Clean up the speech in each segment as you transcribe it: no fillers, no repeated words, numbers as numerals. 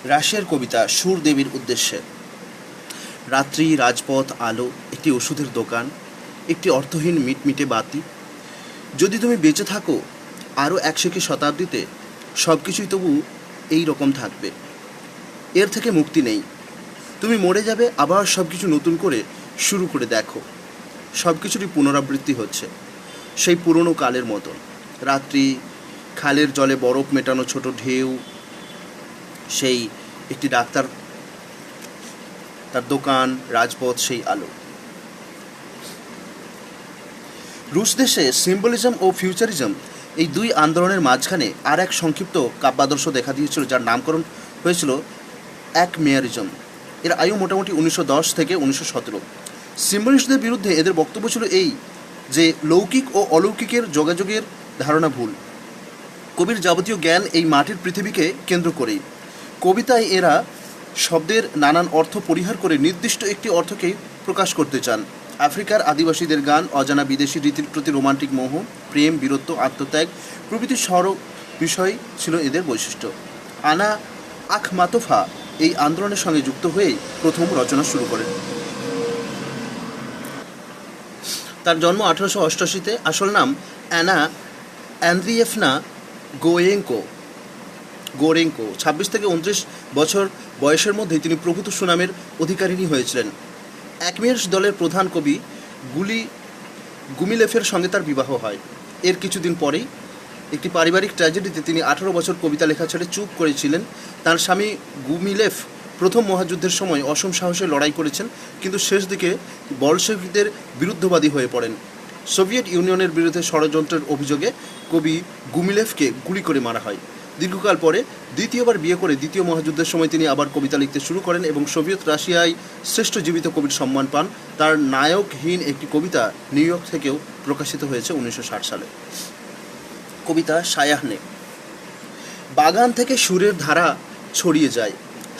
রাশিয়ার কবিতা সুরদেবীর উদ্দেশ্যে। রাত্রি, রাজপথ, আলো, একটি ওষুধের দোকান, একটি অর্থহীন মিটমিটে বাতি। যদি তুমি বেঁচে থাকো আরও 100 শতাব্দীতে, সব কিছুই তবু এই রকম থাকবে। এর থেকে মুক্তি নেই। তুমি মরে যাবে, আবার সব কিছু নতুন করে শুরু করে দেখো। সব কিছুরই পুনরাবৃত্তি হচ্ছে, সেই পুরনো কালের মতন। রাত্রি, খালের জলে বরফ মেটানো ছোট ঢেউ, সেই একটি ডাক্তার, তার দোকান, রাজপথ, সেই আলো। রুশ দেশে সিম্বলিজম ও ফিউচারিজম, এই দুই আন্দোলনের মাঝখানে আর এক সংক্ষিপ্ত কাব্যাদর্শ দেখা দিয়েছিল, যার নামকরণ হয়েছিল অ্যাকমেয়ারিজম। এর আয়ু মোটামুটি 1910 থেকে 1917। সিম্বলিস্টদের বিরুদ্ধে এদের বক্তব্য ছিল এই যে লৌকিক ও অলৌকিকের যোগাযোগের ধারণা ভুল। কবির যাবতীয় জ্ঞান এই মাটির পৃথিবীকে কেন্দ্র করেই। কবিতায় এরা শব্দের নানান অর্থ পরিহার করে নির্দিষ্ট একটি অর্থকেই প্রকাশ করতে চান। আফ্রিকার আদিবাসীদের গান, অজানা বিদেশি রীতির প্রতি রোমান্টিক মোহ, প্রেম, বীরত্ব, আত্মত্যাগ প্রভৃতি সরব বিষয় ছিল এদের বৈশিষ্ট্য। আনা আখমাতোফা এই আন্দোলনের সঙ্গে যুক্ত হয়েই প্রথম রচনা শুরু করেন। তার জন্ম 1888-তে। আসল নাম অ্যানা অ্যান্দ্রিয়েফনা গোরেঙ্কো। 26 থেকে 29 বছর বয়সের মধ্যেই তিনি প্রভূত সুনামের অধিকারিণী হয়েছিলেন। অ্যাকমেয়ার্স দলের প্রধান কবি গুমিলেফের সঙ্গে তার বিবাহ হয়। এর কিছুদিন পরেই একটি পারিবারিক ট্র্যাজেডিতে তিনি 18 বছর কবিতা লেখা ছেড়ে চুপ করেছিলেন। তার স্বামী গুমিলেফ প্রথম মহাযুদ্ধের সময় অসম সাহসে লড়াই করেছেন, কিন্তু শেষ দিকে বলশেভিকদের বিরুদ্ধবাদী হয়ে পড়েন। সোভিয়েত ইউনিয়নের বিরুদ্ধে ষড়যন্ত্রের অভিযোগে কবি গুমিলেফকে গুলি করে মারা হয়। দীর্ঘকাল পরে দ্বিতীয়বার বিয়ে করে দ্বিতীয় মহাযুদ্ধের সময় তিনি আবার কবিতা লিখতে শুরু করেন এবং সোভিয়েত রাশিয়ায় শ্রেষ্ঠ জীবিত কবির সম্মান পান। তার নায়কহীন একটি কবিতা নিউ ইয়র্ক থেকেও প্রকাশিত হয়েছে 1960 সালে। কবিতা সায়াহনে। বাগান থেকে সুরের ধারা ছড়িয়ে যায়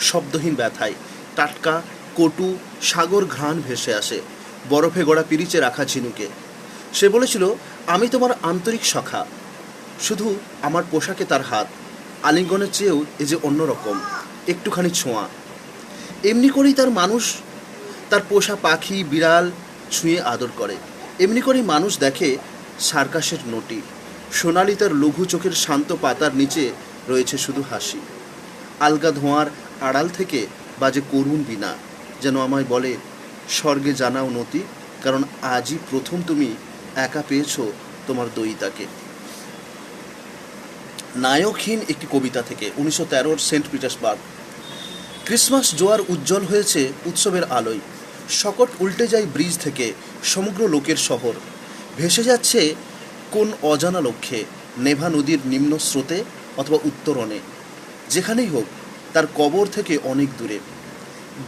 শব্দহীন ব্যথায়। টাটকা, কটু সাগর ঘ্রাণ ভেসে আসে বরফে গড়া পিরিচে রাখা ঝিনুকে। সে বলেছিল, আমি তোমার আন্তরিক সখা, শুধু আমার পোশাকে তার হাত। আলিঙ্গনের চেয়েও এ যে অন্যরকম, একটুখানি ছোঁয়া। এমনি করেই তার মানুষ তার পোষা পাখি, বিড়াল ছুঁয়ে আদর করে। এমনি করেই মানুষ দেখে সার্কাসের নটি। সোনালি তার লঘু চোখের শান্ত পাতার নিচে রয়েছে শুধু হাসি। আলগা ধোঁয়ার আড়াল থেকে বাজে করুণ বীণা, যেন আমায় বলে, স্বর্গে জানাও নতি, কারণ আজই প্রথম তুমি একা পেয়েছ তোমার দয়িতাকে। নায়কহীন একটি কবিতা থেকে 1913 সেন্ট পিটার্সবার্গ। ক্রিসমাস জোয়ার উজ্জ্বল হয়েছে উৎসবের আলোয়। শকট উল্টে যায় ব্রিজ থেকে, সমগ্র লোকের শহর ভেসে যাচ্ছে কোন অজানা লক্ষ্যে, নেভা নদীর নিম্ন স্রোতে অথবা উত্তরণে। যেখানেই হোক, তার কবর থেকে অনেক দূরে।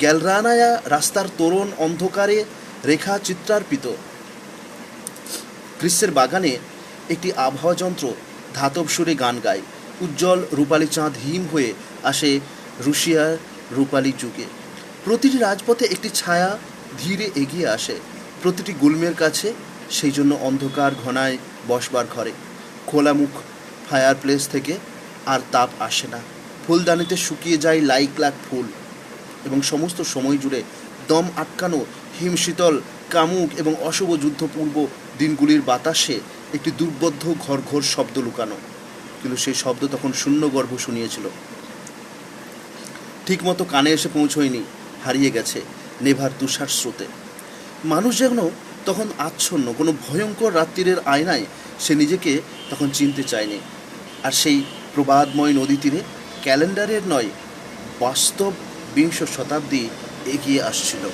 গ্যালরানায়া রাস্তার তোরণ অন্ধকারে রেখা চিত্রার্পিত। গ্রীষ্মের বাগানে একটি আবহাওয়া যন্ত্র ধাতব সুরে গান গায়। উজ্জ্বল রূপালী চাঁদ হিম হয়ে আসে রুশিয়ার রূপালী যুগে। প্রতিটি রাজপথে একটি ছায়া ধীরে এগিয়ে আসে প্রতিটি গুল্মের কাছে। সেই জন্য অন্ধকার ঘনায় বসবার ঘরে খোলা মুখ ফায়ার প্লেস থেকে আর তাপ আসে না। ফুলদানিতে শুকিয়ে যায় লাখ লাখ ফুল, এবং সমস্ত সময় জুড়ে দম আটকানো হিমশীতল, কামুক এবং অশুভ যুদ্ধপূর্ব দিনগুলির বাতাসে একটি দুর্বোধ্য ঘর ঘোর শব্দ লুকানো। কিন্তু সেই শব্দ তখন শূন্য গর্ভ শুনিয়েছিল, ঠিকমতো কানে এসে পৌঁছয়নি, হারিয়ে গেছে নেভার তুষার স্রোতে। মানুষ যেন তখন আচ্ছন্ন কোনো ভয়ঙ্কর রাত্রিরের আয়নায় সে নিজেকে তখন চিনতে চায়নি। আর সেই প্রবাদময় নদী তীরে ক্যালেন্ডারের নয়, বাস্তব 20 শতাব্দী এগিয়ে আসছিল।